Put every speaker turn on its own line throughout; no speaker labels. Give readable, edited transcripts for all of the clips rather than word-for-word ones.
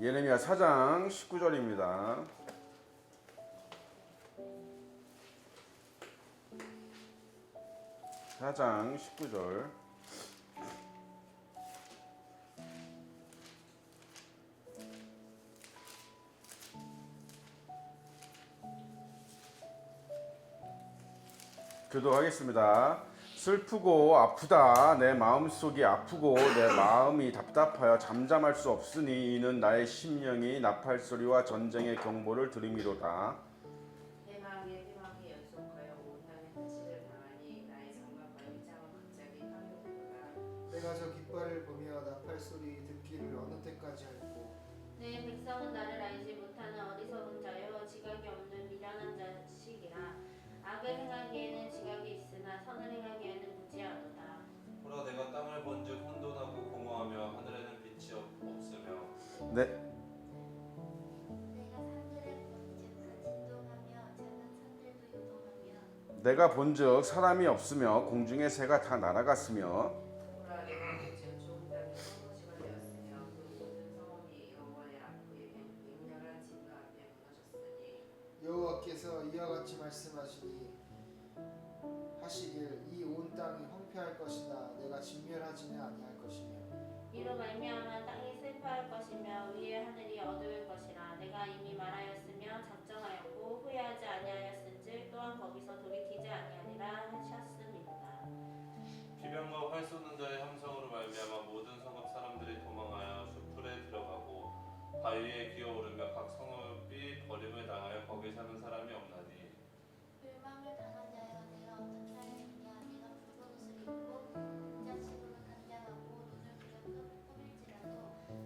예레미야 4장 19절입니다. 사장 19절. 기도하겠습니다. 슬프고 아프다. 내 마음속이 아프고 내 마음이 답답하여 잠잠할 수 없으니 이는 나의 심령이 나팔 소리와 전쟁의 경보를 들음이로다.
해망의 연속하여 온 땅의 터치를 당하니 나의 장막과 휘장은 갑자기 파괴되도다.
내가 저 깃발을 보며 나팔 소리 듣기를 어느 때까지 할꼬.
내 백성은 나를 알지 못하는 어리석은 자여 지각이 없는 미련한 자식이라. 악을 행하기에는 지각이 있으나 선을 행하기에는 무지하도다.
보라 내가 땅을 본즉 혼돈하고 공허하며 하늘에는 빛이 없으며
네.
내가 산들을 본즉 진동하며 작은 산들도 요동하며
내가 본즉 사람이 없으며 공중의 새가 다 날아갔으며
보라 내가 본즉 좋은 땅이 성도시가 되었으며 그 모든 성읍이 여호와의 그의 맹렬한 진노 앞에 무너졌으니
여호와께서 이와 같이 말씀하시니 하시길 이 온 땅이 황폐할 것이다. 내가 진멸하지는 아니할 것이며
이로 말미암아 땅이 슬퍼할 것이며 위의 하늘이 어두울 것이라. 내가 이미 말하였으며 작정하였고 후회하지 아니하였은즉 또한 거기서 돌이키지 아니하리라 하셨음이로다.
비명과 활 쏘는 자의 함성으로 말미암아 모든 성읍 사람들이 도망하여 숲풀에 들어가고 바위에 기어오르며 각 성읍이 버림을 당하여 거기 사는 사람이 없나니
멸망을 당한 자여 내가 어떻게 하였느냐. 내가 붉은 옷을 입고 등잔식으로 단장하고 눈을 부려 꾸밀지라도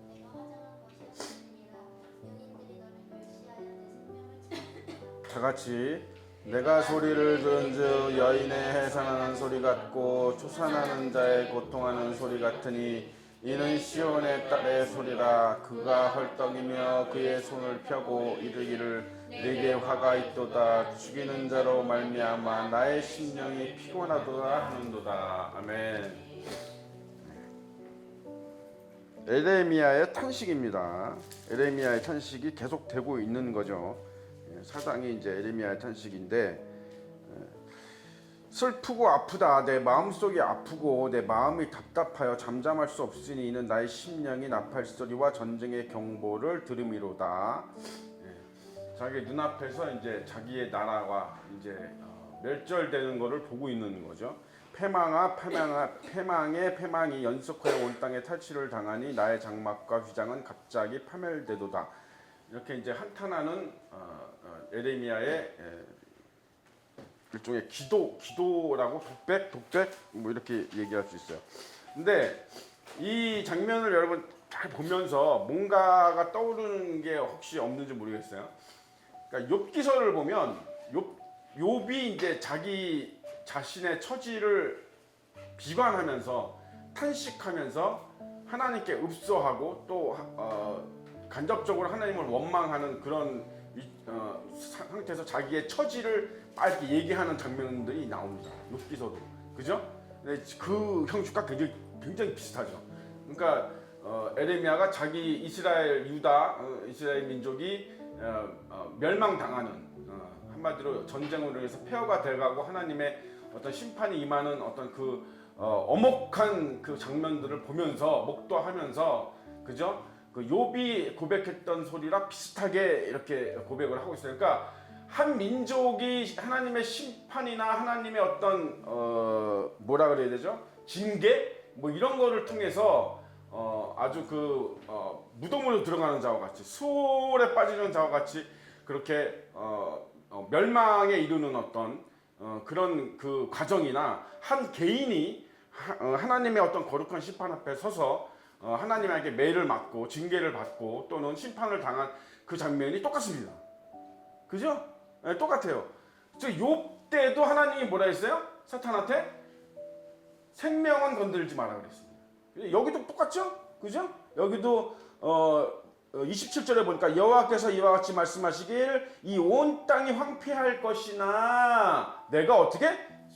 내가 화장한 것이 없으리라. 연인들이 너를 멸시하여 내 생명을 찾으리라.
다같이 내가 소리를 들은즉 여인의 해산하는 소리 같고 초산하는 자의 고통하는 소리 같으니 이는 시온의 딸의 소리라. 그가 헐떡이며 그의 손을 펴고 이르기를 내게 화가 있도다. 죽이는 자로 말미암아 나의 심령이 피곤하도다 하는도다. 아멘. 에레미야의 탄식입니다. 에레미야의 탄식이 계속되고 있는 거죠. 사장이 이제 에레미야의 탄식인데, 슬프고 아프다. 내 마음속이 아프고 내 마음이 답답하여 잠잠할 수 없으니 이는 나의 심령이 나팔 소리와 전쟁의 경보를 들음이로다. 자기 눈앞에서 이제 자기의 나라가 이제 멸절되는 것을 보고 있는 거죠. 패망의 패망이 연속하여 온 땅에 탈취를 당하니 나의 장막과 휘장은 갑자기 파멸되도다. 이렇게 이제 한탄하는 에레미야의 일종의 기도라고 독백 뭐 이렇게 얘기할 수 있어요. 근데 이 장면을 여러분 잘 보면서 뭔가가 떠오르는 게 혹시 없는지 모르겠어요. 그러니까 욥기서를 보면 욥이 이제 자기 자신의 처지를 비관하면서 탄식하면서 하나님께 읍소하고 또 간접적으로 하나님을 원망하는 그런 상태에서 자기의 처지를 이렇게 얘기하는 장면들이 나옵니다. 욥기서도. 그죠? 근데 그 형식과 굉장히 비슷하죠. 그러니까 에레미야가 자기 이스라엘 민족이 멸망당하는, 한마디로 전쟁으로 해서 폐허가 돼가고 하나님의 어떤 심판이 임하는 어떤 그 엄혹한 그 장면들을 보면서 목도하면서, 그죠? 그 욥이 고백했던 소리랑 비슷하게 이렇게 고백을 하고 있어요. 그러니까 한 민족이 하나님의 심판이나 하나님의 어떤 뭐라 그래야 되죠? 징계 뭐 이런 거를 통해서 아주 그 무덤으로 들어가는 자와 같이, 수월에 빠지는 자와 같이 그렇게 멸망에 이르는 어떤 그런 그 과정이나 한 개인이 하나님의 어떤 거룩한 심판 앞에 서서 하나님에게 매를 맞고 징계를 받고 또는 심판을 당한 그 장면이 똑같습니다. 그죠? 네, 똑같아요. 욥 때도 하나님이 뭐라 했어요? 사탄한테 생명은 건들지 마라 그랬습니다. 여기도 똑같죠? 그죠? 여기도 27절에 보니까 여호와께서 이와 같이 말씀하시길 이 온 땅이 황폐할 것이나 내가 어떻게?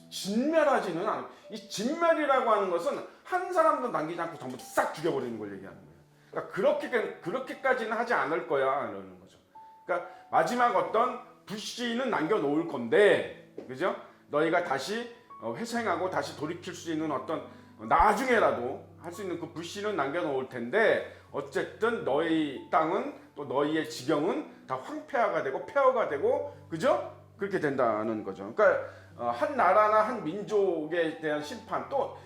진멸하지는 않아. 이 진멸이라고 하는 것은 한 사람도 남기지 않고 전부 싹 죽여버리는 걸 얘기하는 거예요. 그러니까 그렇게까지는 하지 않을 거야 이러는 거죠. 그러니까 마지막 어떤 불씨는 남겨놓을 건데, 그죠? 너희가 다시 회생하고 다시 돌이킬 수 있는 어떤 나중에라도 할 수 있는 그 불씨는 남겨놓을 텐데, 어쨌든 너희 땅은 또 너희의 지경은 다 황폐화가 되고 폐허가 되고, 그죠? 그렇게 된다는 거죠. 그러니까 한 나라나 한 민족에 대한 심판, 또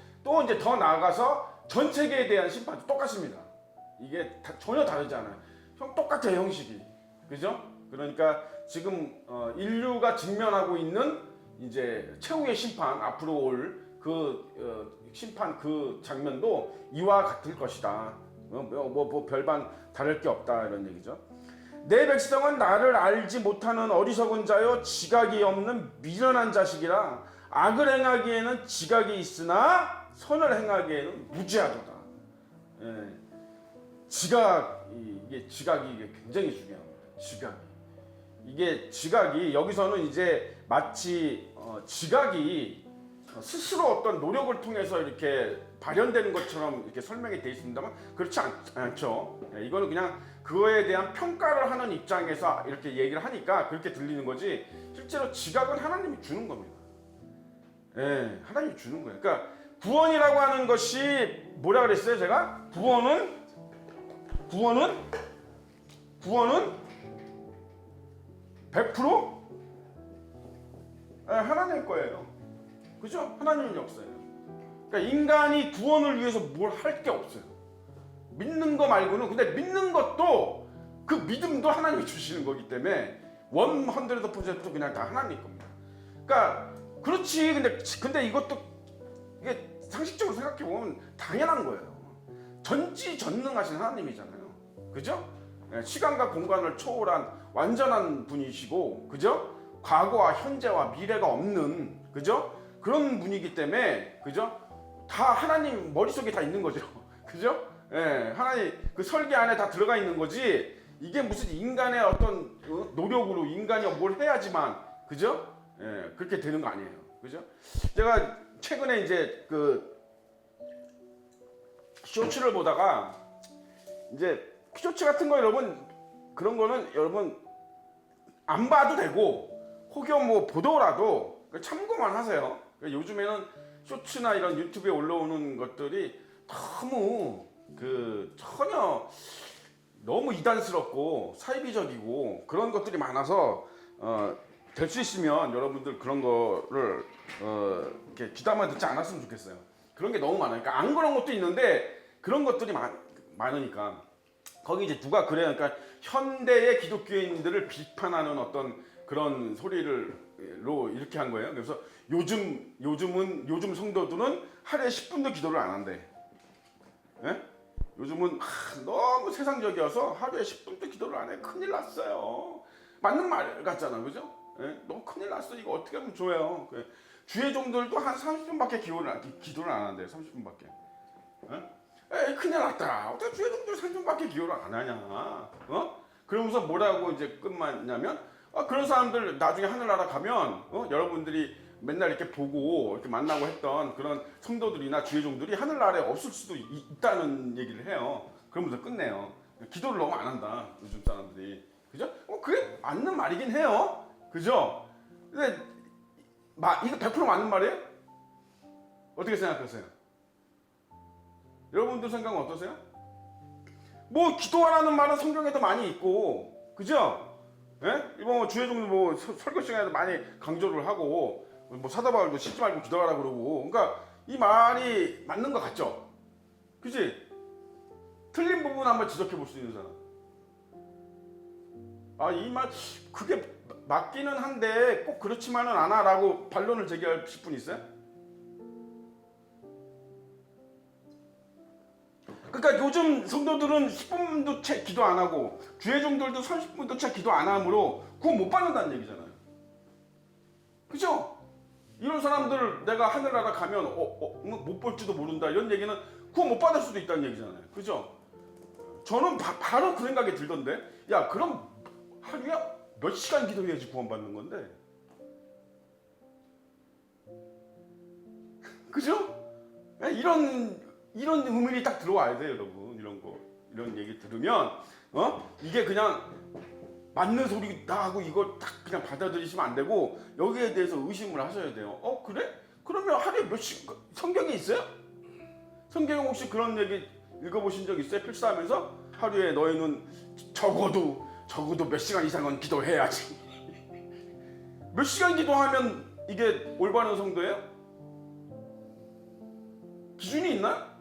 이제 더 나아가서 전 세계에 대한 심판도 똑같습니다. 이게 전혀 다르지 않아요. 똑같아요, 형식이. 그죠? 그러니까 지금 인류가 직면하고 있는 이제 최후의 심판, 앞으로 올 그 심판 그 장면도 이와 같을 것이다. 뭐 별반 다를 게 없다 이런 얘기죠. 내 백성은 나를 알지 못하는 어리석은 자요, 지각이 없는 미련한 자식이라. 악을 행하기에는 지각이 있으나 선을 행하기에는 무지하도다. 예. 이게 굉장히 중요합니다. 지각이 여기서는 이제 마치 지각이 스스로 어떤 노력을 통해서 이렇게 발현되는 것처럼 이렇게 설명이 되어 있습니다만, 그렇지 않죠. 이거는 그냥 그거에 대한 평가를 하는 입장에서 이렇게 얘기를 하니까 그렇게 들리는 거지, 실제로 지각은 하나님이 주는 겁니다. 예, 하나님이 주는 거예요. 그러니까 구원이라고 하는 것이 뭐라 그랬어요? 제가 구원은 100% 하나님 거예요. 그죠? 하나님은 없어요. 그러니까 인간이 구원을 위해서 뭘 할 게 없어요. 믿는 거 말고는. 근데 믿는 것도, 그 믿음도 하나님이 주시는 거기 때문에 100% 그냥 다 하나님 겁니다. 그러니까 그렇지. 근데 이것도 이게 상식적으로 생각해 보면 당연한 거예요. 전지전능하신 하나님이잖아요. 그죠? 시간과 공간을 초월한 완전한 분이시고, 그죠? 과거와 현재와 미래가 없는, 그죠? 그런 분이기 때문에, 그죠? 다 하나님 머릿속에 다 있는 거죠. 그죠? 예, 하나님 그 설계 안에 다 들어가 있는 거지, 이게 무슨 인간의 어떤 노력으로 인간이 뭘 해야지만, 그죠? 예, 그렇게 되는 거 아니에요. 그죠? 제가 최근에 이제 그 쇼츠를 보다가, 이제 쇼츠 같은 거 여러분, 그런 거는 여러분 안 봐도 되고, 혹여 뭐 보더라도 참고만 하세요. 요즘에는 쇼츠나 이런 유튜브에 올라오는 것들이 너무 전혀 너무 이단스럽고 사이비적이고 그런 것들이 많아서 될 수 있으면 여러분들 그런 거를 이렇게 귀담아 듣지 않았으면 좋겠어요. 그런 게 너무 많으니까. 안 그런 것도 있는데 그런 것들이 많으니까. 거기 이제 누가 그래요. 그러니까 현대의 기독교인들을 비판하는 어떤 그런 소리로 이렇게 한 거예요. 그래서 요즘 성도들은 하루에 10분도 기도를 안 한대. 예? 요즘은 너무 세상적이어서 하루에 10분도 기도를 안 해. 큰일 났어요. 맞는 말 같잖아, 그죠? 예? 너무 큰일 났어. 이거 어떻게 하면 좋아요. 주의 종들도 한 30분밖에 기도를 안 한대. 30분밖에. 에이, 큰일 났다. 어떻게 주의 종들 30분밖에 기도를 안 하냐? 그러면서 뭐라고 이제 끝났냐면, 그런 사람들 나중에 하늘나라 가면 여러분들이 맨날 이렇게 보고 이렇게 만나고 했던 그런 성도들이나 주의 종들이 하늘나라에 없을 수도 있다는 얘기를 해요. 그러면서 끝내요. 기도를 너무 안 한다, 요즘 사람들이. 그죠? 그게 맞는 말이긴 해요. 그죠? 근데 이거 100% 맞는 말이에요? 어떻게 생각하세요? 여러분들 생각은 어떠세요? 뭐 기도하라는 말은 성경에도 많이 있고, 그죠? 예? 이번 뭐 주의 종들 뭐 설교 시간에도 많이 강조를 하고, 뭐 사도 바울도 씻지 말고 기도하라 그러고. 그러니까 이 말이 맞는 것 같죠? 그지? 틀린 부분 한번 지적해 볼 수 있는 사람. 이 말 그게 맞기는 한데 꼭 그렇지만은 않아라고 반론을 제기하실 분 있어요? 그러니까 요즘 성도들은 10분도 채 기도 안 하고 주의 종들도 30분도 채 기도 안 하므로 구원 못 받는다는 얘기잖아요. 그죠? 이런 사람들 내가 하늘나라 가면 못 볼지도 모른다, 이런 얘기는 구원 못 받을 수도 있다는 얘기잖아요. 그죠? 저는 바로 그 생각이 들던데, 야, 그럼 하루에 몇 시간 기도해야지 구원 받는 건데? 그죠? 이런 의문이 딱 들어와야 돼요, 여러분. 이런 거. 이런 얘기 들으면 이게 그냥 맞는 소리다 하고 이거 딱 그냥 받아들이시면 안 되고 여기에 대해서 의심을 하셔야 돼요. 그래? 그러면 하루에 몇 시간 성경에 있어요? 성경에 혹시 그런 얘기 읽어보신 적 있어요? 필사하면서 하루에 너희는 적어도 몇 시간 이상은 기도해야지. 몇 시간 기도하면 이게 올바른 성도예요? 기준이 있나?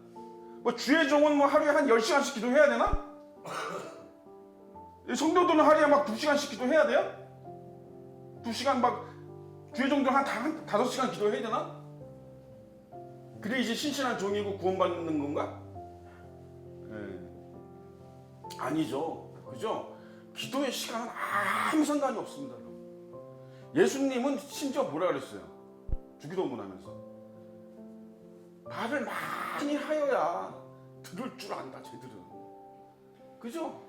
뭐 주의 종은 뭐 하루에 한 10시간씩 기도해야 되나? 성도들은 하루에 막 2시간씩 기도해야 돼요? 2시간 막 주의 종들은 한 5시간 기도해야 되나? 그래 이제 신실한 종이고 구원받는 건가? 아니죠. 그죠? 기도의 시간은 아무 상관이 없습니다. 예수님은 심지어 뭐라 그랬어요? 주기도문 하면서 말을 많이 하여야 들을 줄 안다 쟤들은. 그죠?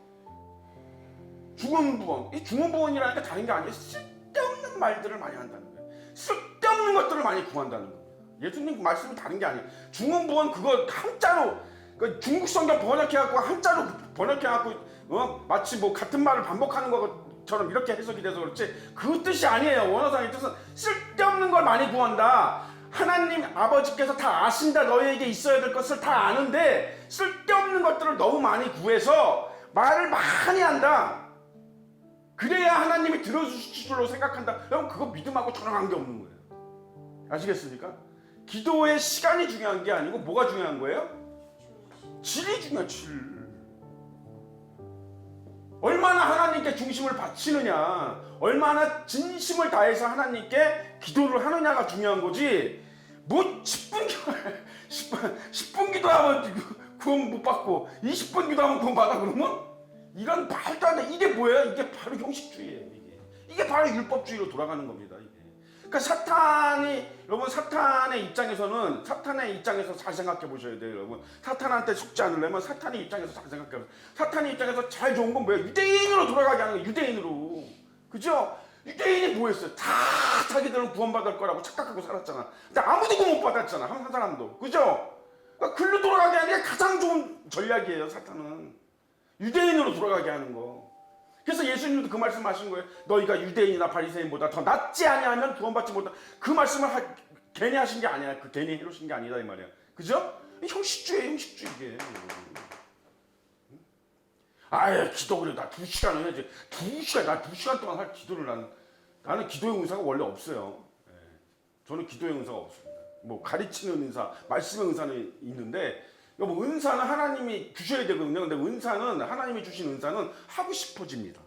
중언부언. 이 중언부언이라는 게 다른 게 아니에요. 쓸데없는 말들을 많이 한다는 거예요. 쓸데없는 것들을 많이 구한다는 거예요. 예수님 말씀은 다른 게 아니에요. 중언부언 그거 한자로 중국 성경 번역해갖고 한자로 번역해갖고 마치 뭐 같은 말을 반복하는 것처럼 이렇게 해석이 돼서 그렇지 그 뜻이 아니에요. 원어상의 뜻은 쓸데없는 걸 많이 구한다. 하나님 아버지께서 다 아신다. 너희에게 있어야 될 것을 다 아는데 쓸데없는 것들을 너무 많이 구해서 말을 많이 한다. 그래야 하나님이 들어주실 줄로 생각한다. 여러분 그거 믿음하고 전혀 관계없는 거예요. 아시겠습니까? 기도의 시간이 중요한 게 아니고 뭐가 중요한 거예요? 질이 중요한 질. 얼마나 하나님께 중심을 바치느냐, 얼마나 진심을 다해서 하나님께 기도를 하느냐가 중요한 거지. 뭐 10분 기도하면 구원 못 받고 20분 기도하면 구원 받아 그러면 이런 말도 안 돼. 이게 뭐예요? 이게 바로 형식주의예요. 이게 바로 율법주의로 돌아가는 겁니다. 이게. 그러니까 여러분 사탄의 입장에서 잘 생각해 보셔야 돼요, 여러분. 사탄한테 속지 않으려면 사탄의 입장에서 잘 생각해 보세요. 사탄의 입장에서 제일 좋은 건 뭐예요? 유대인으로 돌아가게 하는 거예요. 유대인으로. 그죠? 유대인이 뭐 했어요? 다 자기들은 구원받을 거라고 착각하고 살았잖아. 근데 아무도 구원 못 받았잖아. 한 사람도. 그죠? 그러니까 글로 돌아가게 하는 게 가장 좋은 전략이에요, 사탄은. 유대인으로 돌아가게 하는 거. 그래서 예수님도 그 말씀하신 거예요. 너희가 유대인이나 바리새인보다 더 낫지 아니하면 구원받지 못한다. 그 말씀을 괜히 하신 게 아니야. 그 괜히 해놓으신 게 아니다 이 말이야. 그죠? 형식주의예요, 형식주의 이게. 아예 기도 그래 나 2시간 해야지. 2시간 동안 할 기도를 나는 기도의 은사가 원래 없어요. 저는 기도의 은사가 없습니다. 뭐 가르치는 은사, 말씀의 은사는 있는데 뭐 은사는 하나님이 주셔야 되거든요. 근데 하나님이 주신 은사는 하고 싶어집니다.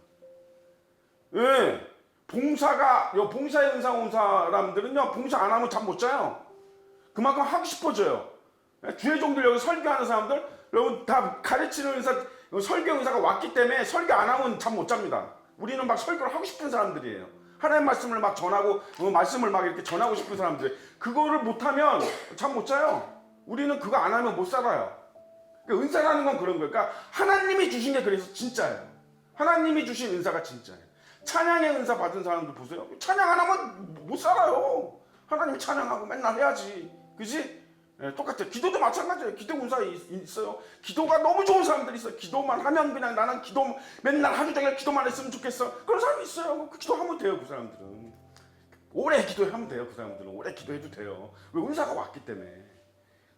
예. 봉사의 은사 온 사람들은요, 봉사 안 하면 잠 못 자요. 그만큼 하고 싶어져요. 주의 종들 여기 설교하는 사람들, 여러분 다 가르치는 은사, 설교 은사가 왔기 때문에 설교 안 하면 잠 못 잡니다. 우리는 막 설교를 하고 싶은 사람들이에요. 하나님 말씀을 막 전하고, 말씀을 막 이렇게 전하고 싶은 사람들. 그거를 못하면 잠 못 자요. 우리는 그거 안 하면 못 살아요. 그러니까 은사라는 건 그런 거예요. 그러니까 하나님이 주신 게 그래서 진짜예요. 하나님이 주신 은사가 진짜예요. 찬양의 은사 받은 사람들 보세요. 찬양 안 하면 못 살아요. 하나님이 찬양하고 맨날 해야지. 그지? 네, 똑같아요. 기도도 마찬가지예요. 기도 은사 있어요. 기도가 너무 좋은 사람들이 있어요. 기도만 하면 그냥 나는 맨날 하루 종일 기도만 했으면 좋겠어. 그런 사람이 있어요. 그 기도하면 돼요. 그 사람들은. 오래 기도하면 돼요. 그 사람들은. 오래 기도해도 돼요. 왜? 은사가 왔기 때문에.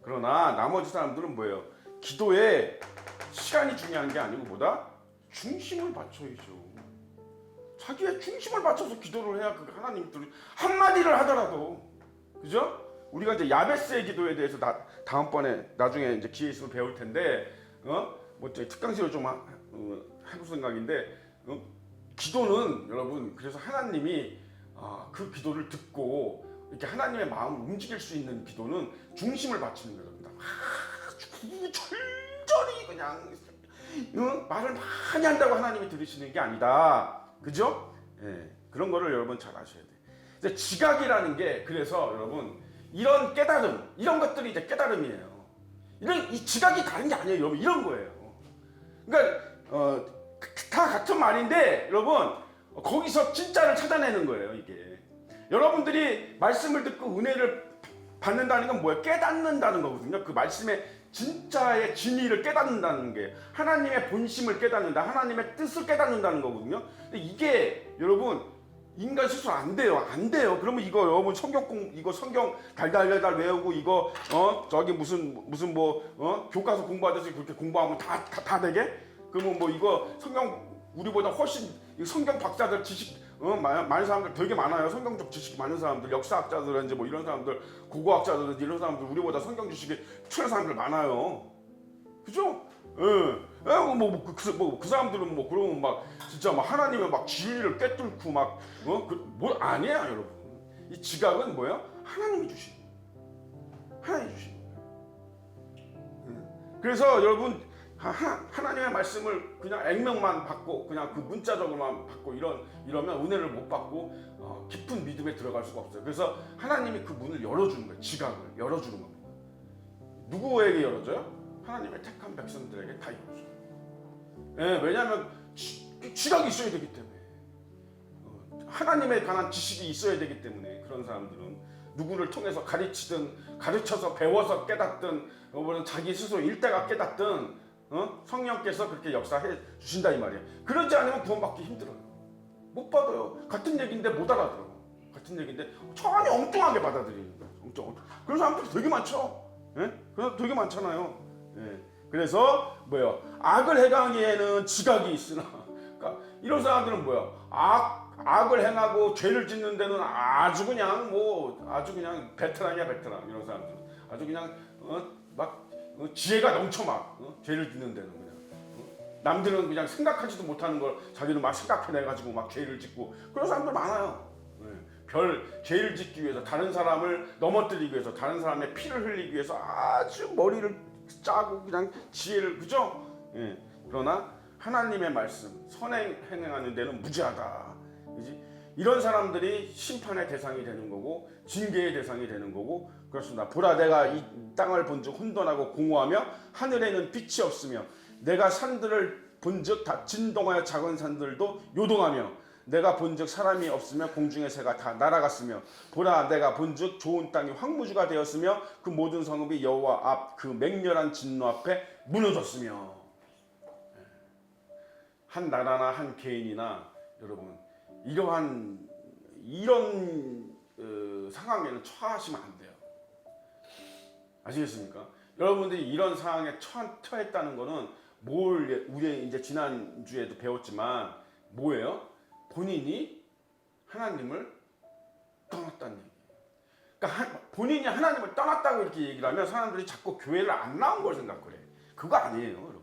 그러나 나머지 사람들은 뭐예요? 기도에 시간이 중요한 게 아니고 뭐다? 중심을 맞춰야죠. 자기의 중심을 맞춰서 기도를 해야 그 하나님들이 한마디를 하더라도, 그죠? 우리가 이제 야베스의 기도에 대해서 다음번에 나중에 이제 기회 있으면 배울 텐데, 뭐 특강식으로 좀 해볼 생각인데, 기도는 여러분 그래서 하나님이 그 기도를 듣고 이렇게 하나님의 마음을 움직일 수 있는 기도는 중심을 맞추는 겁니다. 철저히 그냥 말을 많이 한다고 하나님이 들으시는 게 아니다. 그죠? 예, 그런 거를 여러분 잘 아셔야 돼요. 이제 지각이라는 게 그래서 여러분 이런 깨달음, 이런 것들이 이제 깨달음이에요. 이 지각이 다른 게 아니에요, 여러분. 이런 거예요. 그러니까 다 같은 말인데 여러분 거기서 진짜를 찾아내는 거예요, 이게. 여러분들이 말씀을 듣고 은혜를 받는다는 건 뭐예요? 깨닫는다는 거거든요. 그 말씀의 진짜의 진리를 깨닫는다는 게 하나님의 본심을 깨닫는다, 하나님의 뜻을 깨닫는다는 거거든요. 근데 이게 여러분 인간 스스로 안 돼요, 안 돼요. 그러면 이거 여러분 이거 성경 달달달달 외우고 이거 저기 무슨 뭐 교과서 공부하듯이 그렇게 공부하면 다 되게? 그러면 뭐 이거 성경 우리보다 훨씬 성경 박사들 지식 많은 사람들 되게 많아요. 성경적 지식이 많은 사람들, 역사학자들인지 뭐 이런 사람들, 국어학자들인지 이런 사람들 우리보다 성경 지식이 추천한 사람들 많아요. 그죠? 그 사람들은 뭐 그러면 막 진짜 막 하나님의 막 진리를 꿰뚫고 막 뭐 아니에요, 여러분. 이 지각은 뭐야? 하나님이 주신 거예요. 그래서 여러분 하나님의 말씀을 그냥 액면만 받고 그냥 그 문자적으로만 받고 이러면 은혜를 못 받고 깊은 믿음에 들어갈 수가 없어요. 그래서 하나님이 그 문을 열어주는 거예요. 지각을 열어주는 겁니다. 누구에게 열어줘요? 하나님의 택한 백성들에게 다 열어줘요. 예, 왜냐하면 지각이 있어야 되기 때문에 하나님에 관한 지식이 있어야 되기 때문에 그런 사람들은 누구를 통해서 가르쳐서 배워서 깨닫든 자기 스스로 일대가 깨닫든 성령께서 그렇게 역사해 주신다 이 말이에요. 그러지 않으면 구원받기 힘들어요. 못 받아요. 같은 얘기인데 못 알아들어. 같은 얘기인데 전혀 엉뚱하게 받아들이는 거예요. 엉뚱. 그런 사람들이 되게 많죠. 예? 그래서 되게 많잖아요. 예. 그래서 뭐예요? 악을 행하기에는 지각이 있으나, 그러니까 이런 사람들은 뭐예요? 악을 행하고 죄를 짓는 데는 아주 그냥 베테랑이야 베테랑. 이런 사람들은 아주 그냥 지혜가 넘쳐 막 죄를 짓는 데는 그냥 남들은 그냥 생각하지도 못하는 걸 자기는 막 생각해내가지고 막 죄를 짓고 그런 사람들 많아요. 죄를 짓기 위해서 다른 사람을 넘어뜨리기 위해서 다른 사람의 피를 흘리기 위해서 아주 머리를 짜고 그냥 지혜를 그죠? 그러나 하나님의 말씀 선행하는 데는 무지하다. 그지? 이런 사람들이 심판의 대상이 되는 거고 징계의 대상이 되는 거고 그렇습니다. 보라 내가 이 땅을 본즉 혼돈하고 공허하며 하늘에는 빛이 없으며 내가 산들을 본즉 다 진동하여 작은 산들도 요동하며 내가 본즉 사람이 없으며 공중의 새가 다 날아갔으며 보라 내가 본즉 좋은 땅이 황무지가 되었으며 그 모든 성읍이 여호와 앞 그 맹렬한 진노 앞에 무너졌으며 한 나라나 한 개인이나 여러분 이런 상황에는 처하시면 안 돼요. 아시겠습니까? 여러분들이 이런 상황에 처했다는 거는 우리 이제 지난주에도 배웠지만 뭐예요? 본인이 하나님을 떠났다는 얘기예요. 그러니까 본인이 하나님을 떠났다고 이렇게 얘기를 하면 사람들이 자꾸 교회를 안 나온 걸 생각을 해. 그거 아니에요, 여러분.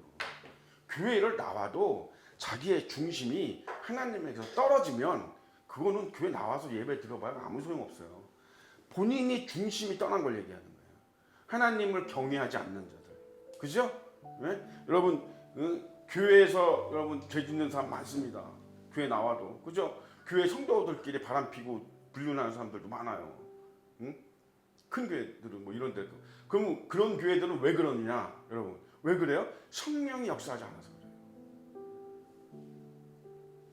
교회를 나와도 자기의 중심이 하나님에게서 떨어지면 그거는 교회 나와서 예배 들어봐야 아무 소용없어요. 본인이 중심이 떠난 걸 얘기하는 거예요. 하나님을 경외하지 않는 자들. 그죠? 네? 여러분 교회에서 여러분 죄 짓는 사람 많습니다. 교회 나와도. 그죠? 교회 성도들끼리 바람피고 불륜하는 사람들도 많아요. 응? 큰 교회들은 뭐 이런 데. 그럼 그런 교회들은 왜 그러느냐? 여러분 왜 그래요? 성령이 역사하지 않아서 그래요.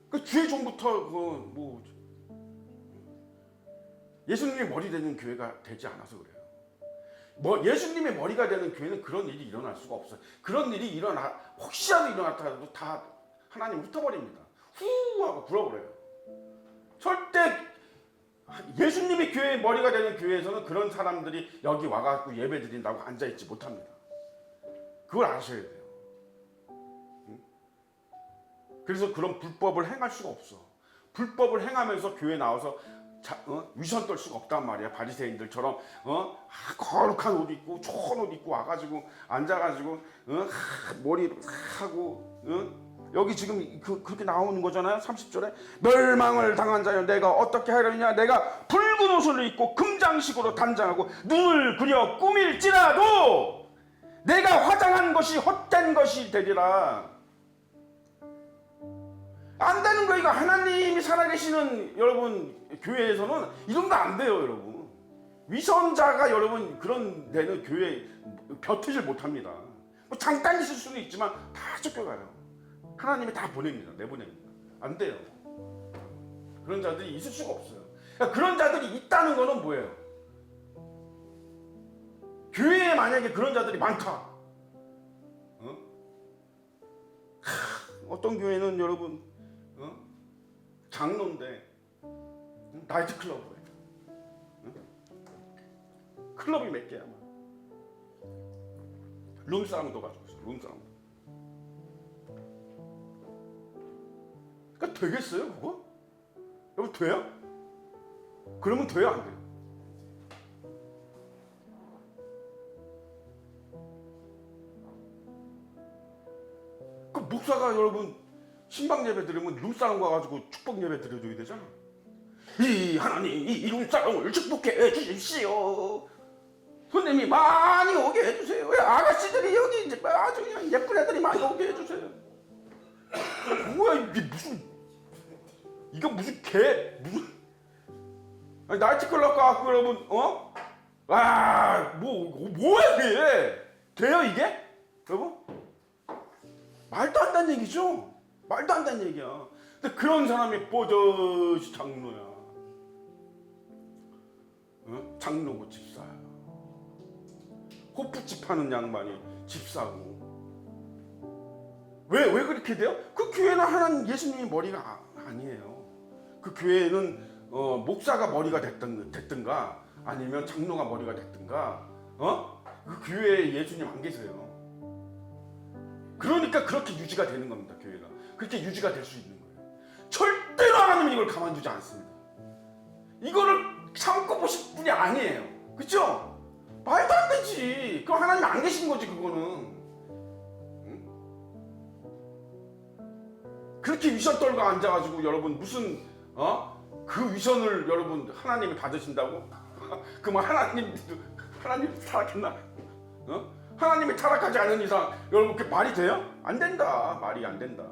그 주의 종부터 예수님이 머리 되는 교회가 되지 않아서 그래요. 예수님의 머리가 되는 교회는 그런 일이 일어날 수가 없어요. 그런 일이 혹시라도 일어났다고 다 하나님 훑어버립니다. 후 하고 불어버려요. 절대 예수님이 교회의 머리가 되는 교회에서는 그런 사람들이 여기 와가지고 예배 드린다고 앉아있지 못합니다. 그걸 아셔야 돼요. 그래서 그런 불법을 행할 수가 없어. 불법을 행하면서 교회 나와서 위선 떨 수가 없단 말이야. 바리새인들처럼 거룩한 옷 입고 좋은 옷 입고 와가지고 앉아가지고 머리를 하고 여기 지금 그렇게 나오는 거잖아요. 30절에 멸망을 당한 자여 내가 어떻게 하려느냐. 내가 붉은 옷을 입고 금장식으로 단장하고 눈을 그려 꾸밀지라도 내가 화장한 것이 헛된 것이 되리라. 안 되는 거. 이거 하나님이 살아계시는 여러분 교회에서는 이런 거 안 돼요, 여러분. 위선자가 여러분 그런 데는 교회에 벼트질 못합니다. 뭐 잠깐 있을 수는 있지만 다 쫓겨가요. 하나님이 다 보냅니다. 내보냅니다. 안 돼요. 그런 자들이 있을 수가 없어요. 그러니까 그런 자들이 있다는 거는 뭐예요? 교회에 만약에 그런 자들이 많다. 어떤 교회는 여러분 장로인데 나이트 클럽을 해. 클럽이 몇 개야? 룸사운드 가지고 있어. 룸사운드. 그러니까 되겠어요 그거? 여러분 돼요? 그러면 돼요 안 돼요? 그 목사가 여러분 신방 예배 드리면 룸사롱 가가지고 축복 예배 드려줘야 되잖아. 이 하나님 이 룸사롱을 축복해 주십시오. 손님이 많이 오게 해주세요. 아가씨들이 여기 이제 아주 그냥 예쁜 애들이 많이 오게 해주세요. 뭐야 이게 이거 무슨 무슨 아니, 나이트클럽 가고 여러분 뭐야 이게 돼요 이게 여러분? 말도 안 되는 얘기죠. 말도 안 되는 얘기야. 근데 그런 사람이 뽀젓이 장로야. 장로고 집사야. 호프집 하는 양반이 집사고. 왜 그렇게 돼요? 그 교회는 하나님 예수님이 머리가 아니에요. 그 교회는 목사가 머리가 됐든가 아니면 장로가 머리가 됐든가 그 교회에 예수님 안 계세요. 그러니까 그렇게 유지가 되는 겁니다. 교회가 그렇게 유지가 될 수 있는 거예요. 절대로 하나님은 이걸 가만두지 않습니다. 이거를 참고 보실 분이 아니에요. 그렇죠? 말도 안 되지. 그럼 하나님 안 계신 거지 그거는. 응? 그렇게 위선 떨고 앉아가지고 여러분 무슨 그 위선을 여러분 하나님이 받으신다고? 그럼 하나님 타락했나? 하나님이 타락하지 않은 이상 여러분 그게 말이 돼요? 안 된다. 말이 안 된다.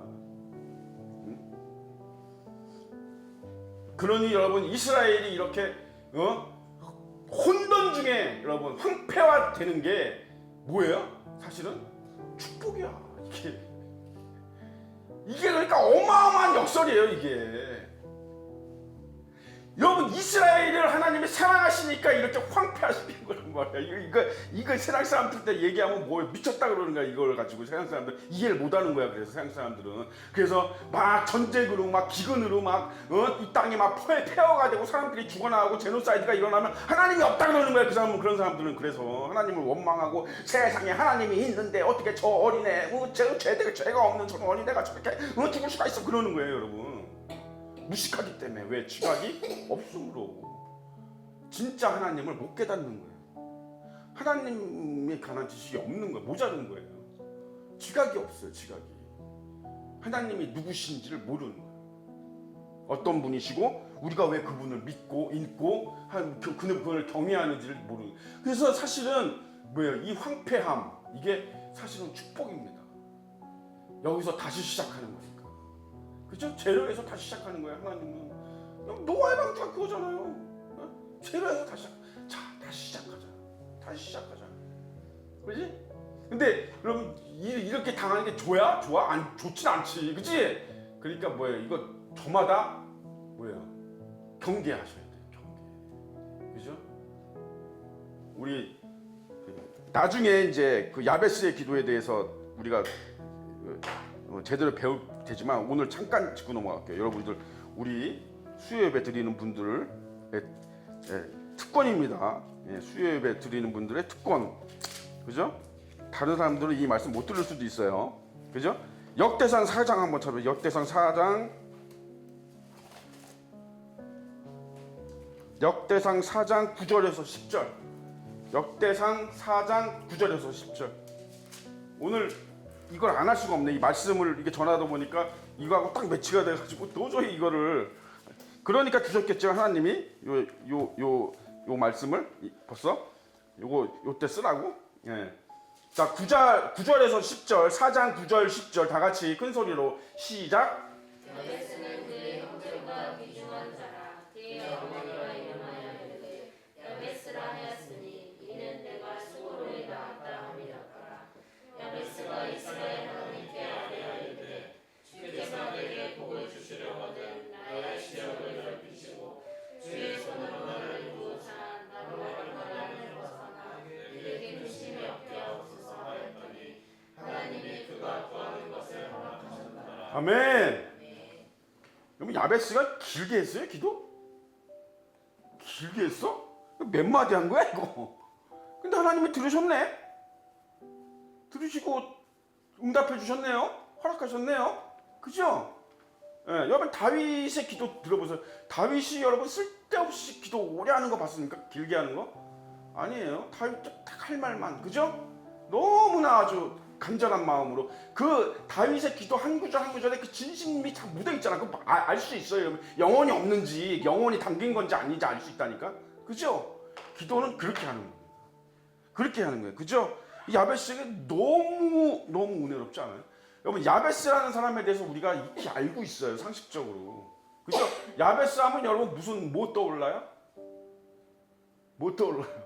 응? 그러니 여러분 이스라엘이 이렇게 혼돈 중에 여러분 황폐화되는 게 뭐예요? 사실은 축복이야. 이게 그러니까 어마어마한 역설이에요 이게. 여러분 이스라엘을 하나님이 사랑하시니까 이렇게 황폐화시킨 거란 말이야. 이거 세상 사람들한테 얘기하면 뭐 미쳤다 그러는 거야. 이걸 가지고 세상 사람들 이해를 못하는 거야. 그래서 세상 사람들은 그래서 막 전쟁으로 막 기근으로 막 이 땅이 막 폐허가 되고 사람들이 죽어나가고 제노사이드가 일어나면 하나님이 없다 그러는 거야. 그런 사람들은 그래서 하나님을 원망하고 세상에 하나님이 있는데 어떻게 저 어린애 죄가 없는 저 어린애가 저렇게 죽을 수가 있어 그러는 거예요 여러분. 무식하기 때문에. 왜? 지각이 없으므로. 진짜 하나님을 못 깨닫는 거예요. 하나님에 관한 지식이 없는 거예요. 모자른 거예요. 지각이 없어요. 지각이. 하나님이 누구신지를 모르는 거예요. 어떤 분이시고 우리가 왜 그분을 믿고 인고 그분을 경외하는지를 모르는 거예요. 그래서 사실은 뭐예요? 이 황폐함 이게 사실은 축복입니다. 여기서 다시 시작하는 거예요. 그죠? 제로에서 다시 시작하는 거야. 하나님은 노아의 방주가 그거잖아요. 제로에서 다시 시작하자. 다시 시작하자. 그지? 근데 여러분 이렇게 당하는 게 좋아? 좋진 않지. 그지? 그러니까 뭐예요? 이거 저마다 뭐예요? 경계하셔야 돼요. 경계. 그죠? 우리 나중에 이제 그 야베스의 기도에 대해서 우리가 제대로 배울 되지만 오늘 잠깐 짚고 넘어갈게요. 여러분들 우리 수요예배 드리는 분들의 특권입니다. 수요예배 드리는 분들의 특권. 그죠? 다른 사람들은 이 말씀 못 들을 수도 있어요. 그죠? 역대상 4장 한번 찾아보세요. 역대상 4장 9절에서 10절. 역대상 4장 9절에서 10절. 오늘 이걸 안 할 수가 없네. 이 말씀을 이게 전하다 보니까 이거하고 딱 매치가 돼가지고 도저히 이거를 그러니까 주셨겠죠. 하나님이 요 말씀을 벌써 요때 쓰라고. 예. 자 9절에서 10절 4장 9절 10절 다 같이 큰 소리로 시작.
야베스는 그의 형제보다 귀중한 자라. 그의 어머니가 이름하여 이르되 야베스라 하였으니 이는 내가 수고로이 낳았다 함이라더라. 야베스가 이스라엘 하나님께 아뢰하이르되 주께서 내게 복을 주시려거든 나의 시력을 넓히시고 주의 손으로 나를 이루사 나로 한가람을 벗어나 내게 근심이 없게 하옵소서 하였더니 하나님이 그가 구하는 것을 허락하셨더라.
아멘.
네.
여러분 야베스가 길게 했어요 기도? 길게 했어? 몇 마디 한 거야 이거? 근데 하나님이 들으셨네. 들으시고 응답해 주셨네요. 허락하셨네요. 그죠? 예, 여러분 다윗의 기도 들어보세요. 다윗이 여러분 쓸데없이 기도 오래 하는 거 봤습니까? 길게 하는 거? 아니에요. 다윗 딱 할 말만, 그죠? 너무나 아주 간절한 마음으로 그 다윗의 기도 한 구절 한 구절에 그 진심이 다 묻어 있잖아. 그거 알 수 있어요. 여러분. 영혼이 없는지 영혼이 담긴 건지 아닌지 알 수 있다니까. 그죠? 기도는 그렇게 하는 겁니다. 그렇게 하는 거예요. 그죠? 이 야베스가 너무 은혜롭지 않아요? 여러분 야베스라는 사람에 대해서 우리가 익히 알고 있어요. 상식적으로. 그죠? 야베스 하면 여러분 뭐 떠올라요? 뭐 떠올라요?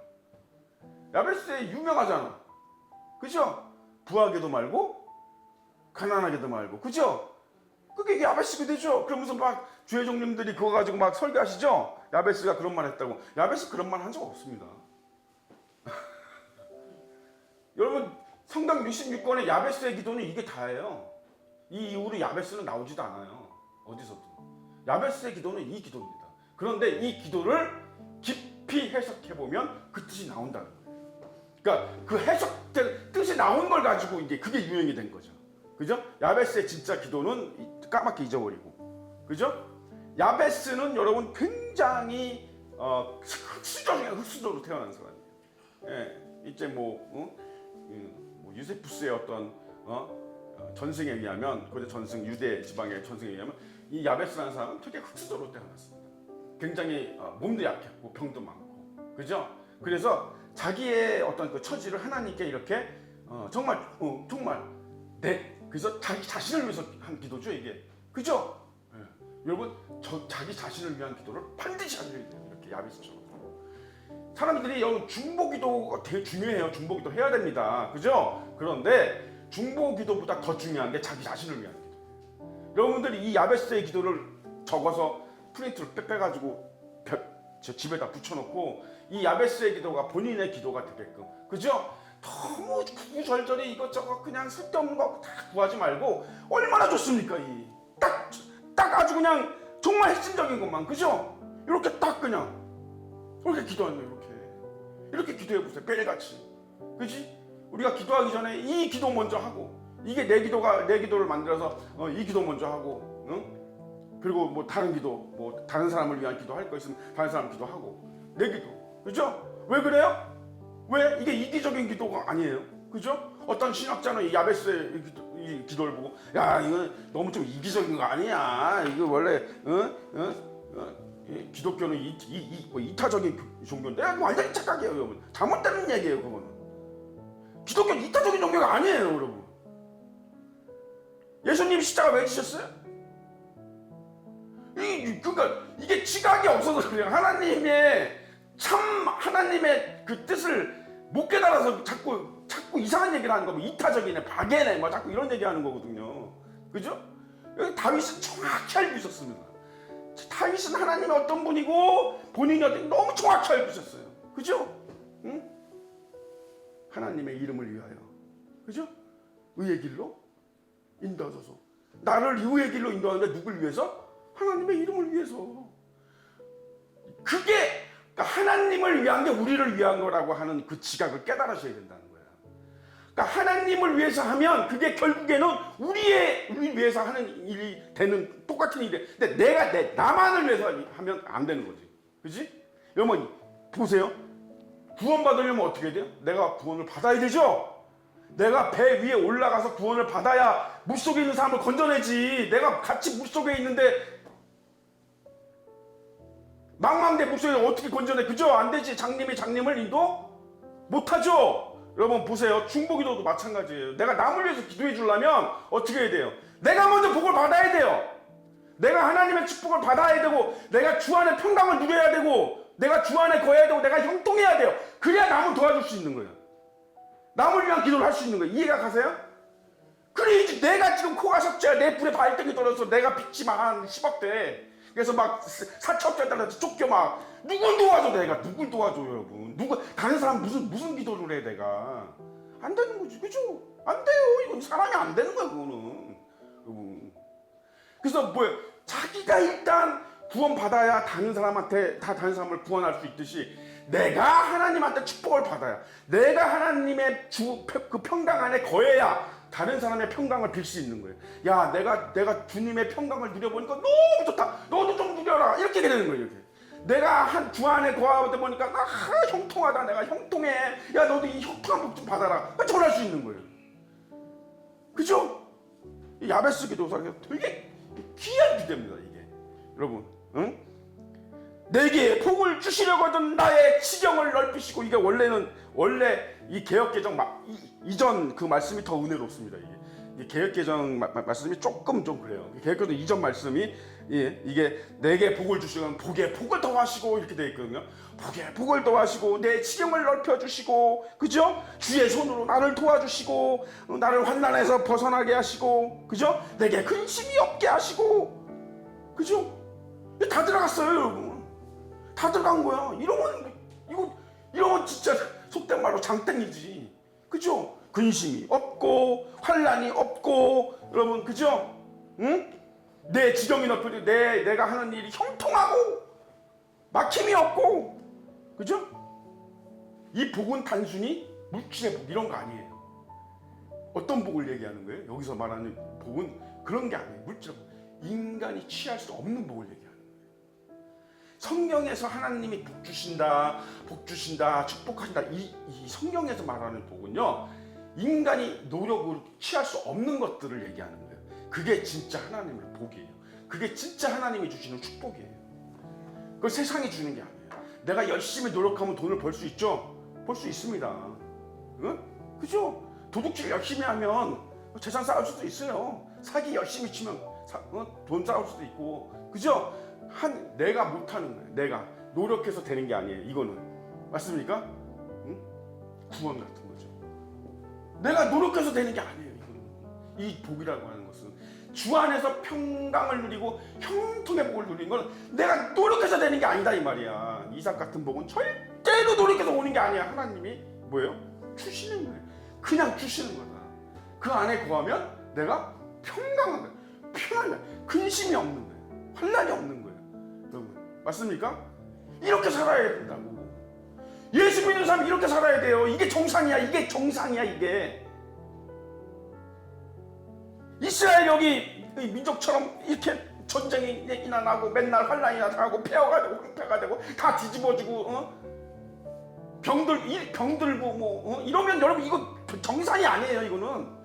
야베스 유명하잖아. 그죠? 부하게도 말고 가난하게도 말고. 그죠? 그게 야베스 그대죠. 그러면서 막 주의 종님들이 그거 가지고 막 설교하시죠? 야베스가 그런 말 했다고. 야베스 그런 말 한 적 없습니다. 여러분 성당 66권의 야베스의 기도는 이게 다예요. 이 이후로 야베스는 나오지도 않아요. 어디서도. 야베스의 기도는 이 기도입니다. 그런데 이 기도를 깊이 해석해보면 그 뜻이 나온다는 거예요. 그러니까 그 해석된 뜻이 나온 걸 가지고 이게 그게 유행이 된 거죠. 그죠? 야베스의 진짜 기도는 까맣게 잊어버리고. 그죠? 야베스는 여러분 굉장히 흑수저 중에 흑수저로 태어난 사람이에요. 예, 이제 뭐 유세푸스의 어떤 전승에 의하면, 그 전승 유대 지방의 전승에 의하면 이 야베스라는 사람은 되게 흑수저로 태어났습니다. 굉장히 몸도 약했고 병도 많고, 그죠? 그래서 자기의 어떤 그 처지를 하나님께 이렇게 정말 그래서 자기 자신을 위해서 한 기도죠 이게, 그죠? 예. 여러분 자기 자신을 위한 기도를 반드시 하셔야 돼요. 이렇게 야베스처럼. 사람들이 여기 중보기도가 되게 중요해요. 중보기도 해야 됩니다. 그죠? 그런데 중보기도보다 더 중요한 게 자기 자신을 위한 기도. 여러분들이 이 야베스의 기도를 적어서 프린트를 빼가지고 집에다 붙여놓고 이 야베스의 기도가 본인의 기도가 되게끔, 그죠? 너무 구구절절히 이것저것 그냥 쓸데없는 거 다 구하지 말고 얼마나 좋습니까? 딱 아주 그냥 정말 핵심적인 것만, 그죠? 이렇게 딱 그냥 이렇게 기도하네요. 이렇게 기도해보세요. 매일같이. 그지? 우리가 기도하기 전에 이 기도 먼저 하고, 이게 내 기도를 만들어서 이 기도 먼저 하고, 응? 그리고 뭐 다른 기도, 뭐 다른 사람을 위한 기도 할 거 있으면 다른 사람 기도하고, 내 기도. 그죠? 왜 그래요? 왜? 이게 이기적인 기도가 아니에요. 그죠? 어떤 신학자는 이 야베스의 이 기도를 보고, 야, 이거 너무 좀 이기적인 거 아니야. 이거 원래, 기독교는 이타적인 종교인데 완전히 착각이에요, 여러분. 잘못된 얘기예요, 그거는. 기독교는 이타적인 종교가 아니에요, 여러분. 예수님 십자가 왜 지셨어요? 그러니까 이게 지각이 없어서 그래요. 하나님의 그 뜻을 못 깨달아서 자꾸 이상한 얘기를 하는 거, 뭐 이타적이네, 박애네, 뭐 자꾸 이런 얘기하는 거거든요. 그죠? 여기 다윗은 정확히 알고 있었습니다. 다윗은 하나님이 어떤 분이고 본인이 너무 정확히 알고 있었어요. 그죠? 응? 하나님의 이름을 위하여, 그죠? 의의 길로 인도하소서. 나를 의의 길로 인도하는데 누굴 위해서? 하나님의 이름을 위해서. 그게 하나님을 위한 게 우리를 위한 거라고 하는 그 지각을 깨달으셔야 된다는 거예요. 그러니까 하나님을 위해서 하면 그게 결국에는 우리 위해서 하는 일이 되는 똑같은 일이에요. 근데 나만을 위해서 하면 안 되는 거지. 그지? 여러분 보세요. 구원 받으려면 어떻게 돼요? 내가 구원을 받아야 되죠? 내가 배 위에 올라가서 구원을 받아야 물속에 있는 사람을 건져내지. 내가 같이 물속에 있는데 망망대 물속에 어떻게 건져내? 그죠? 안 되지. 장님을 인도 못하죠? 여러분 보세요. 중보기도도 마찬가지예요. 내가 남을 위해서 기도해 주려면 어떻게 해야 돼요? 내가 먼저 복을 받아야 돼요. 내가 하나님의 축복을 받아야 되고, 내가 주 안에 평강을 누려야 되고, 내가 주 안에 거해야 되고, 내가 형통해야 돼요. 그래야 남을 도와줄 수 있는 거예요. 남을 위한 기도를 할 수 있는 거예요. 이해가 가세요? 그래, 이제 내가 지금 코가 석자야. 내 불에 발등이 떨어져서 내가 빚지만 한 10억 돼. 그래서 막 사채업자에 따라서 쫓겨 막 누굴 도와줘 내가. 누굴 도와줘 여러분. 다른 사람 무슨 기도를 해 내가. 안 되는 거지. 그죠? 안 돼요. 이건 사람이 안 되는 거야 그거는. 여러분. 그래서 뭐예요? 자기가 일단 구원받아야 다른 사람을 구원할 수 있듯이 내가 하나님한테 축복을 받아야, 내가 하나님의 그 평강 안에 거해야 다른 사람의 평강을 빌 수 있는 거예요. 야, 내가 주님의 평강을 누려보니까 너무 좋다. 너도 좀 누려라. 이렇게 되는 거예요. 이렇게. 내가 주 안에 거하다 보니까 나 형통하다. 내가 형통해. 야, 너도 이 형통한 복 좀 받아라. 전할 수 있는 거예요. 그죠? 이 야베스 기도사가 되게 귀한 기도입니다. 이게. 여러분, 응? 내게 복을 주시려거든 나의 지경을 넓히시고, 이게 원래 이 개혁개정 이전 그 말씀이 더 은혜롭습니다. 이게 개혁개정 말씀이 조금 좀 그래요. 개혁개정 이전 말씀이 이게 내게 복을 주시면 복에 복을 더하시고 이렇게 되어 있거든요. 복에 복을 더하시고 내 지경을 넓혀주시고, 그죠? 주의 손으로 나를 도와주시고 나를 환난에서 벗어나게 하시고, 그죠? 내게 근심이 없게 하시고, 그죠? 다 들어갔어요, 여러분. 다 들어간 거야. 이러면 진짜 속된 말로 장땡이지. 그죠? 근심이 없고 환난이 없고, 여러분, 그죠? 응? 내 지경이 넓혀져, 내가 하는 일이 형통하고 막힘이 없고, 그죠? 이 복은 단순히 물질의 복 이런 거 아니에요. 어떤 복을 얘기하는 거예요? 여기서 말하는 복은 그런 게 아니에요. 물질의 복. 인간이 취할 수 없는 복을 얘기하는 거예요. 성경에서 하나님이 복 주신다, 축복하신다, 이 성경에서 말하는 복은요, 인간이 노력으로 취할 수 없는 것들을 얘기하는 거예요. 그게 진짜 하나님의 복이에요. 그게 진짜 하나님이 주시는 축복이에요. 그걸 세상이 주는 게 아니에요. 내가 열심히 노력하면 돈을 벌 수 있죠? 벌 수 있습니다. 응? 그죠? 도둑질 열심히 하면 재산 쌓을 수도 있어요. 사기 열심히 치면 돈 쌓을 수도 있고, 그죠? 내가 못하는 거예요. 내가 노력해서 되는 게 아니에요. 이거는 맞습니까? 응? 구원 같은 거죠. 내가 노력해서 되는 게 아니에요. 이거는. 이 복이라고 하는 것은 주 안에서 평강을 누리고 형통의 복을 누리는 건 내가 노력해서 되는 게 아니다 이 말이야. 이삭 같은 복은 절대로 노력해서 오는 게 아니야. 하나님이 뭐예요? 주시는 거예요. 그냥 주시는 거다. 그 안에 거하면 내가 평강한 거예요. 편한 거예요. 근심이 없는 거예요. 환난이 없는 거예요. 여러분, 맞습니까? 이렇게 살아야 된다고. 예수 믿는 사람이 이렇게 살아야 돼요. 이게 정상이야. 이게 정상이야. 이게 이스라엘 여기 민족처럼 이렇게 전쟁이나 나고 맨날 환난이나 당하고 폐허가 되고 황폐가 되고 다 뒤집어지고 병 들고 이러면 여러분 이거 정상이 아니에요. 이거는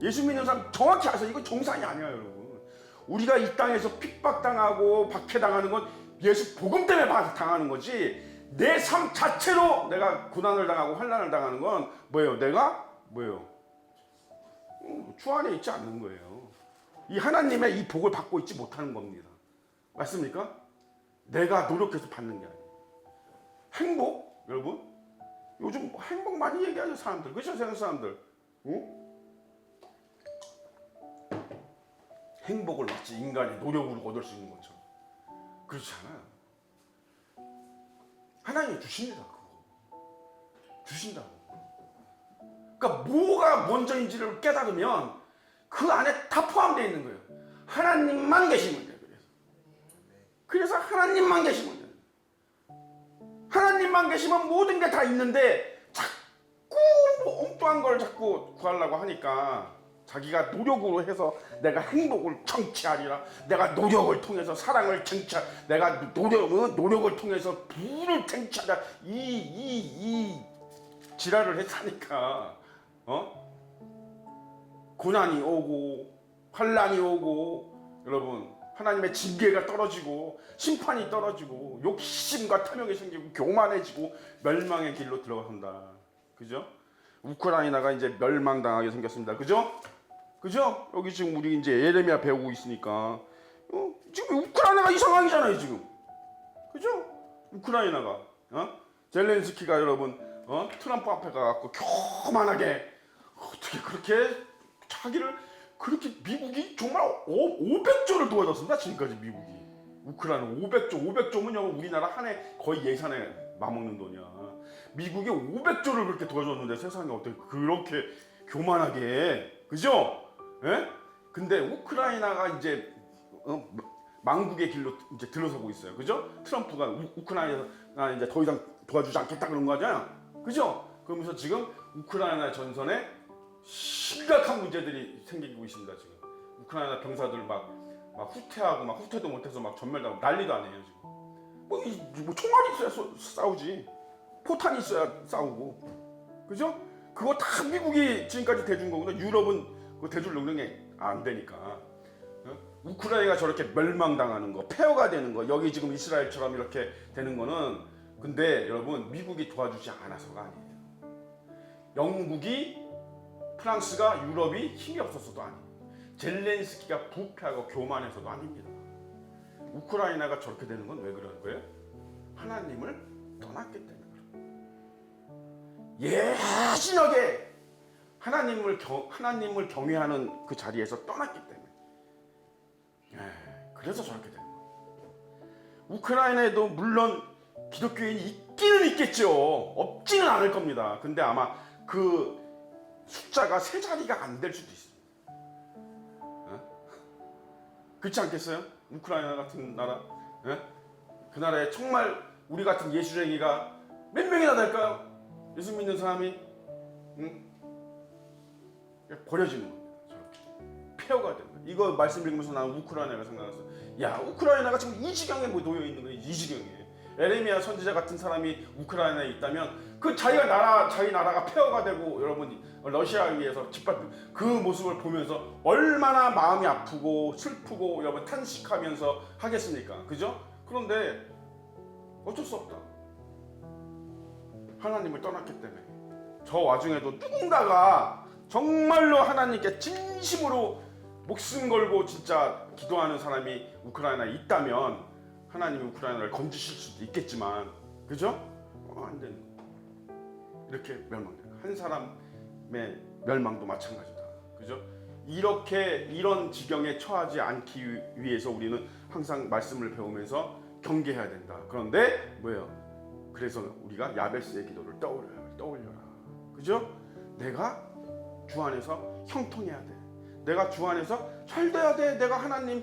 예수 믿는 사람 정확히 아세요. 이거 정상이 아니에요, 여러분. 우리가 이 땅에서 핍박당하고 박해당하는 건 예수 복음 때문에 당하는 거지, 내 삶 자체로 내가 고난을 당하고 환난을 당하는 건 뭐예요? 내가 뭐예요? 주 안에 있지 않는 거예요. 이 하나님의 이 복을 받고 있지 못하는 겁니다. 맞습니까? 내가 노력해서 받는 게 아니에요. 행복? 여러분? 요즘 행복 많이 얘기하죠, 사람들. 그렇죠? 세상 사람들. 응? 행복을 마치 인간의 노력으로 얻을 수 있는 것처럼. 그렇지 않아요. 하나님이 주십니다. 그거. 주신다고. 그러니까 뭐가 먼저인지를 깨달으면 그 안에 다 포함되어 있는 거예요. 하나님만 계시면 돼요. 그래서 하나님만 계시면 돼요. 하나님만 계시면 모든 게 다 있는데 자꾸 엉뚱한 걸 자꾸 구하려고 하니까, 자기가 노력으로 해서 내가 행복을 정취하리라, 내가 노력을 통해서 사랑을 쟁취하리라, 내가 노력을 통해서 부를 쟁취하리라, 이 지랄을 했으니까 고난이 오고 환난이 오고, 여러분, 하나님의 징계가 떨어지고 심판이 떨어지고 욕심과 탐욕이 생기고 교만해지고 멸망의 길로 들어간다. 그죠? 우크라이나가 이제 멸망당하게 생겼습니다. 그죠? 그죠? 여기 지금 우리 이제 예레미야 배우고 있으니까 지금 우크라이나가 이 상황이잖아요, 지금. 그죠? 우크라이나가 젤렌스키가 여러분 트럼프 앞에 가갖고 교만하게 어떻게 그렇게 자기를 그렇게, 미국이 정말 500조를 도와줬습니다. 지금까지 미국이. 우크라이나 500조면 우리나라 한 해 거의 예산에 맞먹는 돈이야. 미국이 500조를 그렇게 도와줬는데 세상에 어떻게 그렇게 교만하게, 그죠? 예? 근데 우크라이나가 이제 망국의 길로 이제 들어서고 있어요. 그죠? 트럼프가 우크라이나 이제 더 이상 도와주지 않겠다 그런 거잖아요. 그죠? 그러면서 지금 우크라이나 전선에 심각한 문제들이 생기고 있습니다. 지금 우크라이나 병사들 막 후퇴하고 막 후퇴도 못해서 막 전멸당하고 난리도 아니에요 지금. 뭐 총알이 있어야 싸우지, 포탄이 있어야 싸우고, 그죠? 그거 다 미국이 지금까지 대준 거구나. 유럽은 그거 대줄 능력이 안 되니까. 우크라이나가 저렇게 멸망당하는 거, 폐허가 되는 거, 여기 지금 이스라엘처럼 이렇게 되는 거는, 근데 여러분 미국이 도와주지 않아서가 아니에요. 영국이, 프랑스가, 유럽이 힘이 없었어도 아니에요. 젤렌스키가 부패하고 교만해서도 아닙니다. 우크라이나가 저렇게 되는 건 왜 그러는 거예요? 하나님을 떠났기 때문에 그래요. 예신하게 하나님을 경외하는 그 자리에서 떠났기 때문에. 그래서 저렇게 되는 거예요. 우크라이나에도 물론 기독교인이 있기는 있겠죠. 없지는 않을 겁니다. 근데 아마 그 숫자가 세 자리가 안 될 수도 있습니다. 그렇지 않겠어요? 우크라이나 같은 나라, 그 나라에 정말 우리 같은 예수쟁이가 몇 명이나 될까요? 예수 믿는 사람이 버려지는 겁니다. 저렇게 폐허가 됩니다. 이거 말씀 읽으면서 나는 우크라이나가 생각났어요. 야, 우크라이나가 지금 이 지경에 뭐 놓여 있는 거예요. 이 지경에. 에레미야 선지자 같은 사람이 우크라이나에 있다면 그 자기 나라가 폐허가 되고 여러분 러시아에 의해서 짓밟힌 그 모습을 보면서 얼마나 마음이 아프고 슬프고 여러분 탄식하면서 하겠습니까? 그죠? 그런데 어쩔 수 없다. 하나님을 떠났기 때문에. 저 와중에도 누군가가 정말로 하나님께 진심으로 목숨 걸고 진짜 기도하는 사람이 우크라이나에 있다면 하나님이 우크라이나를 건지실 수도 있겠지만, 그죠? 안 되는 거예요. 이렇게 멸망돼요. 한 사람의 멸망도 마찬가지다. 그죠? 이런 지경에 처하지 않기 위해서 우리는 항상 말씀을 배우면서 경계해야 된다. 그런데 뭐예요? 그래서 우리가 야베스의 기도를 떠올려라. 그죠? 내가 주 안에서 형통해야 돼. 내가 주 안에서 잘 돼야 돼. 내가 하나님의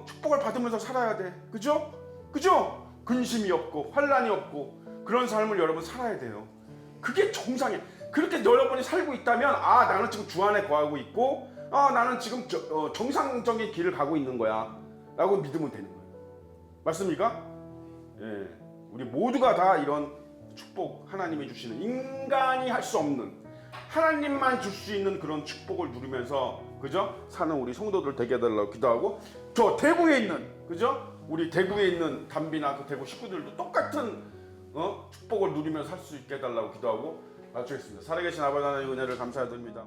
축복을 받으면서 살아야 돼. 그죠? 그죠? 근심이 없고 환란이 없고 그런 삶을 여러분 살아야 돼요. 그게 정상이에요. 그렇게 여러분이 살고 있다면 나는 지금 주 안에 거하고 있고 나는 지금 정상적인 길을 가고 있는 거야 라고 믿으면 되는 거예요. 맞습니까? 예, 우리 모두가 다 이런 축복, 하나님이 주시는 인간이 할 수 없는 하나님만 줄 수 있는 그런 축복을 누리면서, 그죠? 사는 우리 성도들 되게 해달라고 기도하고, 저 대구에 있는, 그죠? 우리 대구에 있는 담비나 그 대구 식구들도 똑같은 축복을 누리면서 살 수 있게 해달라고 기도하고 마치겠습니다. 살아계신 아버지 하나님의 은혜를 감사드립니다.